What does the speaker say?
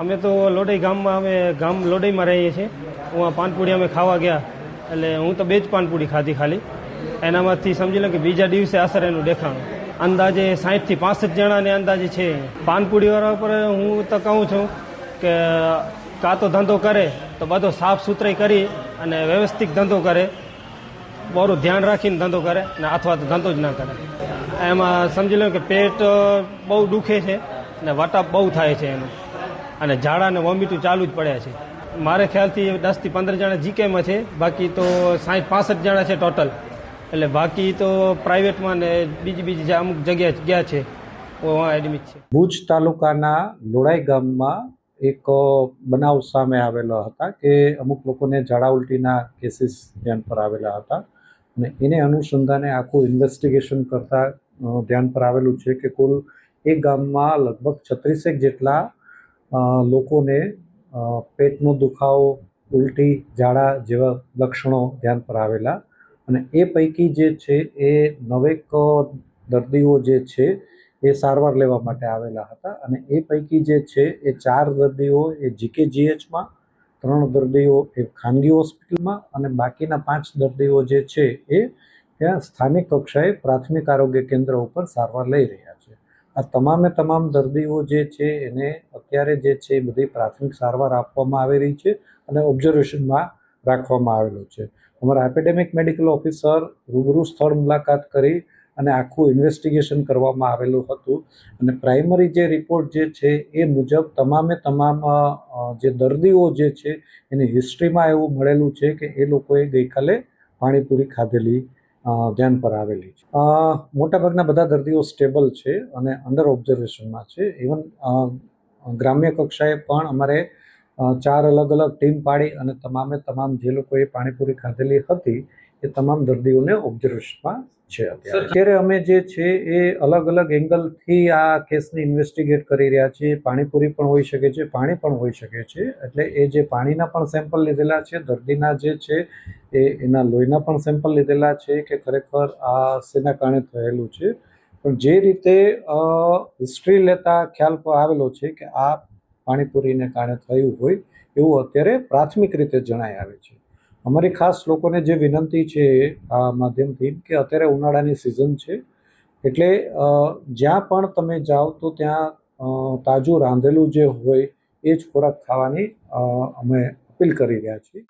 અમે તો લોડઈ ગામમાં અમે ગામ લોડઈમાં રહીએ છીએ. હું પાનપુરી અમે ખાવા ગયા એટલે હું તો 2 જ પાનપુરી ખાધી ખાલી. એનામાંથી સમજી લો કે બીજા દિવસે અસર એનું દેખાણું. અંદાજે 60 થી 65 જણાને અંદાજે છે. પાનપુરીવાળા પર હું તો કહું છું કે કાં તો ધંધો કરે તો બધો સાફ સુથરાઈ કરી અને વ્યવસ્થિત ધંધો કરે, બહુ ધ્યાન રાખીને ધંધો કરે ને અથવા તો ધંધો જ ના કરે. એમાં સમજી લો કે પેટ બહુ દુખે છે ને વટાપ બહુ થાય છે એનું, અને ઝાડા ને વોમિટું ચાલુ જ પડ્યા છે. મારે ખ્યાલથી 10 થી 15 જણા જીકેમાં છે, બાકી તો 60-65 જણા છે ટોટલ. એટલે બાકી તો પ્રાઇવેટમાં ને બીજી અમુક જગ્યાએ ગયા છે, એડમિટ છે. ભુજ તાલુકાના લોડાઈ ગામમાં એક બનાવ સામે આવેલા હતા કે અમુક લોકોને ઝાડા ઉલટીના કેસીસ ધ્યાન પર આવેલા હતા અને એને અનુસંધાને આખું ઇન્વેસ્ટિગેશન કરતા ધ્યાન પર આવેલું છે કે કુલ એક ગામમાં લગભગ 36 જેટલા લોકોને પેટનો દુખાવો, ઉલટી, ઝાડા જેવા લક્ષણો ધ્યાન પર આવેલા અને એ પૈકી જે છે એ 9 દર્દીઓ જે છે એ સારવાર લેવા માટે આવેલા હતા અને એ પૈકી જે છે એ 4 દર્દીઓ એ GKGHમાં, 3 દર્દીઓ એ ખાનગી હોસ્પિટલમાં અને બાકીના 5 દર્દીઓ જે છે એ ત્યાં સ્થાનિક કક્ષાએ પ્રાથમિક આરોગ્ય કેન્દ્ર ઉપર સારવાર લઈ રહ્યા છે. આ તમામ દર્દીઓ જે છે એને અત્યારે જે છે એ બધી પ્રાથમિક સારવાર આપવામાં આવી રહી છે અને ઓબ્ઝર્વેશનમાં રાખવામાં આવેલું છે. અમારા એપિડેમિક મેડિકલ ઓફિસર રૂબરૂ સ્થળ મુલાકાત કરી અને આખું ઇન્વેસ્ટિગેશન કરવામાં આવેલું હતું અને પ્રાઇમરી જે રિપોર્ટ જે છે એ મુજબ તમામ જે દર્દીઓ જે છે એની હિસ્ટ્રીમાં એવું મળેલું છે કે એ લોકોએ ગઈકાલે પાણીપુરી ખાધેલી ધ્યાન પર આવેલી છે. મોટાભાગના બધા દર્દીઓ સ્ટેબલ છે અને અંડર ઓબ્ઝર્વેશનમાં છે. ઇવન ગ્રામ્ય કક્ષાએ પણ અમારે 4 અલગ ટીમ પાડી અને તમામ જે લોકોએ પાણીપુરી ખાધેલી હતી એ તમામ દર્દીઓને ઓબ્ઝર્વેશનમાં છે. અત્યારે અમે જે છે એ અલગ એંગલથી આ કેસને ઇન્વેસ્ટિગેટ કરી રહ્યા છીએ. પાણીપુરી પણ હોઈ શકે છે, પાણી પણ હોઈ શકે છે. એટલે એ જે પાણીના પણ સેમ્પલ લીધેલા છે, દર્દીના જે છે એના લોહીના પણ સેમ્પલ લીધેલા છે કે ખરેખર આ શેના કારણે થયેલું છે. પણ જે રીતે હિસ્ટ્રી લેતા ખ્યાલ આવેલો છે કે આ પાણીપુરીને કારણે થયું હોય એવું અત્યારે પ્રાથમિક રીતે જણાઈ આવે છે. અમારી ખાસ લોકોને જે વિનંતી છે આ માધ્યમથી કે અત્યારે ઉનાળાની સિઝન છે એટલે જ્યાં પણ તમે જાઓ તો ત્યાં તાજું રાંધેલું જે હોય એ જ ખોરાક ખાવાની અમે અપીલ કરી રહ્યા છીએ.